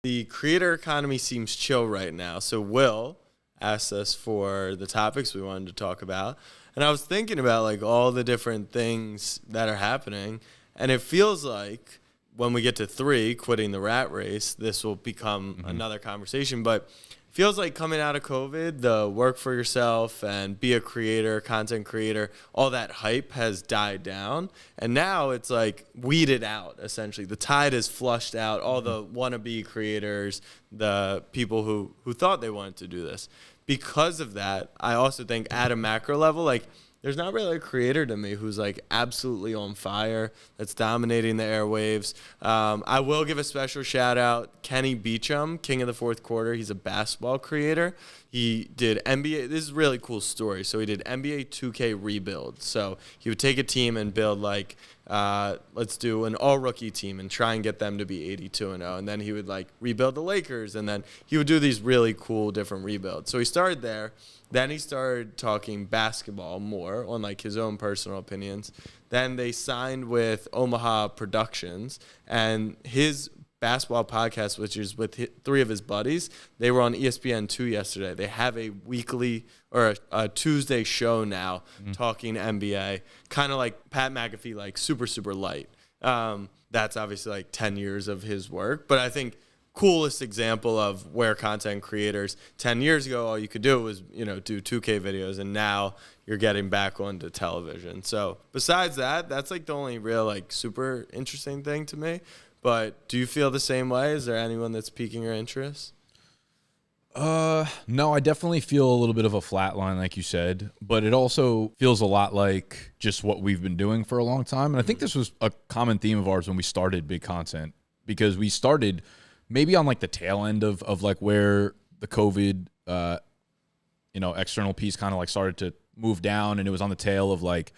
The creator economy seems chill right now. So Will asked us for the topics we wanted to talk about. And I was thinking about like all the different things that are happening. And it feels like when we get to 3, quitting the rat race, this will become another conversation. But it feels like coming out of COVID, the work for yourself and be a creator, content creator, all that hype has died down. And now it's like weeded out, essentially. The tide is flushed out, all the wannabe creators, the people who thought they wanted to do this. Because of that, I also think at a macro level, like, there's not really a creator to me who's like absolutely on fire, that's dominating the airwaves. I will give a special shout out, Kenny Beecham, King of the Fourth Quarter. He's a basketball creator. He did NBA. This is a really cool story. So he did NBA 2K rebuild. So he would take a team and build like, let's do an all-rookie team and try and get them to be 82-0. And then he would like rebuild the Lakers. And then he would do these really cool different rebuilds. So he started there. Then he started talking basketball more on like his own personal opinions. Then they signed with Omaha Productions, and his basketball podcast, which is with 3 of his buddies, they were on ESPN2 yesterday. They have a weekly or a Tuesday show now talking NBA, kind of like Pat McAfee, like super, super light. That's obviously like 10 years of his work, but I think coolest example of where content creators 10 years ago, all you could do was, do 2K videos, and now you're getting back onto television. So besides that, that's like the only real like super interesting thing to me. But do you feel the same way? Is there anyone that's piquing your interest? No, I definitely feel a little bit of a flat line, like you said, but it also feels a lot like just what we've been doing for a long time. And I think this was a common theme of ours when we started Big Content, because we started maybe on like the tail end of like where the COVID, external piece kind of like started to move down, and it was on the tail of like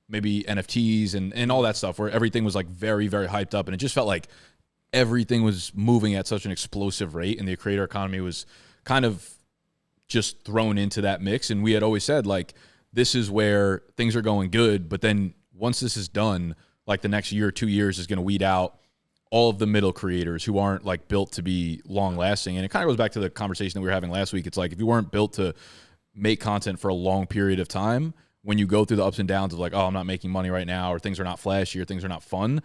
maybe NFTs and all that stuff, where everything was like very, very hyped up, and it just felt like everything was moving at such an explosive rate, and the creator economy was kind of just thrown into that mix. And we had always said like, this is where things are going good, but then once this is done, like the next year or 2 years is going to weed out all of the middle creators who aren't like built to be long lasting. And it kind of goes back to the conversation that we were having last week. It's like, if you weren't built to make content for a long period of time, when you go through the ups and downs of like, oh, I'm not making money right now, or things are not flashy, or things are not fun,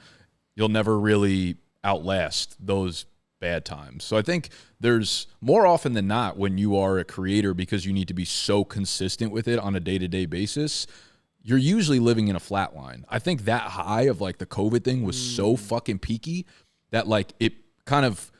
you'll never really outlast those bad times. So I think there's more often than not, when you are a creator, because you need to be so consistent with it on a day-to-day basis, you're usually living in a flat line. I think that high of like the COVID thing was so fucking peaky that like it kind of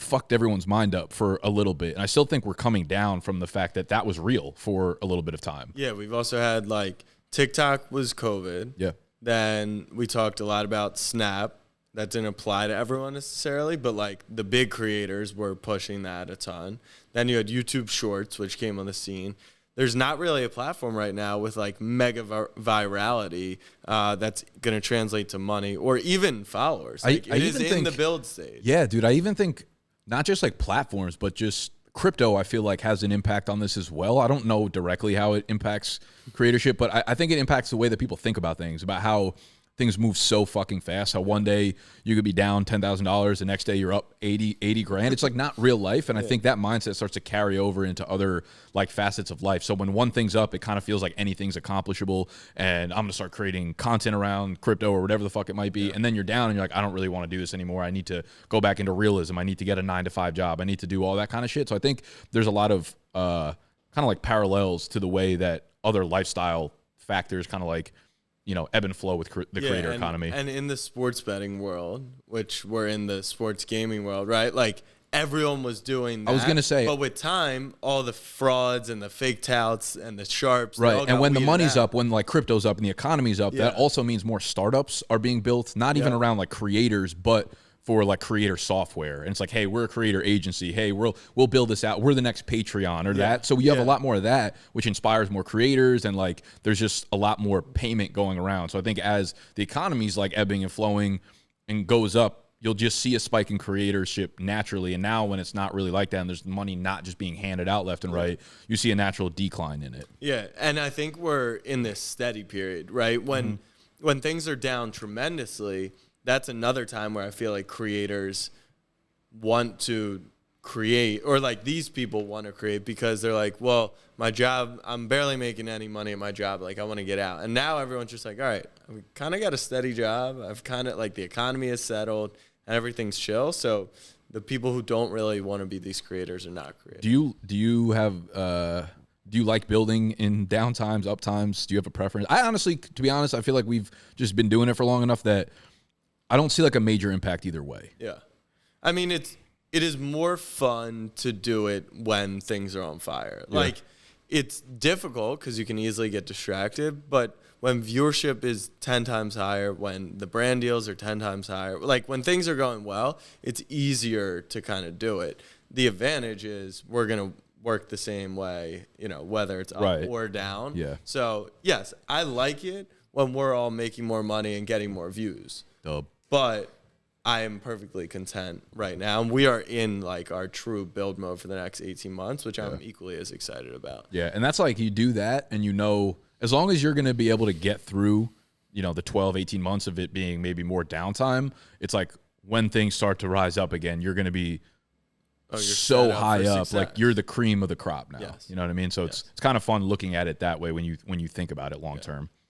fucked everyone's mind up for a little bit. And I still think we're coming down from the fact that that was real for a little bit of time. Yeah, we've also had like TikTok was COVID. Yeah. Then we talked a lot about Snap. That didn't apply to everyone necessarily, but like the big creators were pushing that a ton. Then you had YouTube Shorts, which came on the scene. There's not really a platform right now with like mega virality that's going to translate to money or even followers. Like it is in the build stage. Yeah, dude. I even think not just like platforms, but just crypto, I feel like has an impact on this as well. I don't know directly how it impacts creatorship, but I think it impacts the way that people think about things, about how things move so fucking fast. How one day you could be down $10,000, the next day you're up 80 grand. It's like not real life. And I think that mindset starts to carry over into other like facets of life. So when one thing's up, it kind of feels like anything's accomplishable, and I'm going to start creating content around crypto or whatever the fuck it might be. And then you're down and you're like, I don't really want to do this anymore. I need to go back into realism. I need to get a 9-to-5 job. I need to do all that kind of shit. So I think there's a lot of kind of like parallels to the way that other lifestyle factors kind of like, ebb and flow with the creator economy. And in the sports betting world, which we're in the sports gaming world, right? Like everyone was doing that. I was going to say. But with time, all the frauds and the fake touts and the sharps. Right. And when the money's up, when like crypto's up and the economy's up, that also means more startups are being built, not even around like creators, but for like creator software. And it's like, hey, we're a creator agency. Hey, we'll build this out. We're the next Patreon or that. So you have a lot more of that, which inspires more creators, and like there's just a lot more payment going around. So I think as the economy's like ebbing and flowing and goes up, you'll just see a spike in creatorship naturally. And now when it's not really like that, and there's money not just being handed out left and right, you see a natural decline in it. Yeah. And I think we're in this steady period, right? When things are down tremendously, that's another time where I feel like creators want to create, or like these people want to create because they're like, well, my job, I'm barely making any money at my job. Like I want to get out. And now everyone's just like, all right, I've kind of got a steady job. I've kind of like the economy is settled and everything's chill. So the people who don't really want to be these creators are not creating. Do you like building in downtimes, uptimes? Do you have a preference? I honestly, to be honest, I feel like we've just been doing it for long enough that I don't see like a major impact either way. Yeah. I mean, it is more fun to do it when things are on fire. Yeah. Like, it's difficult because you can easily get distracted, but when viewership is 10 times higher, when the brand deals are 10 times higher, like when things are going well, it's easier to kind of do it. The advantage is we're going to work the same way, you know, whether it's up or down. Yeah. So, yes, I like it when we're all making more money and getting more views. Dub. But I am perfectly content right now. And we are in like our true build mode for the next 18 months, which I'm equally as excited about. Yeah, and that's like you do that and you know, as long as you're going to be able to get through, you know, the 12, 18 months of it being maybe more downtime, it's like when things start to rise up again, you're going to be so high up, like you're the cream of the crop now. Yes. You know what I mean? So it's kind of fun looking at it that way when you think about it long term.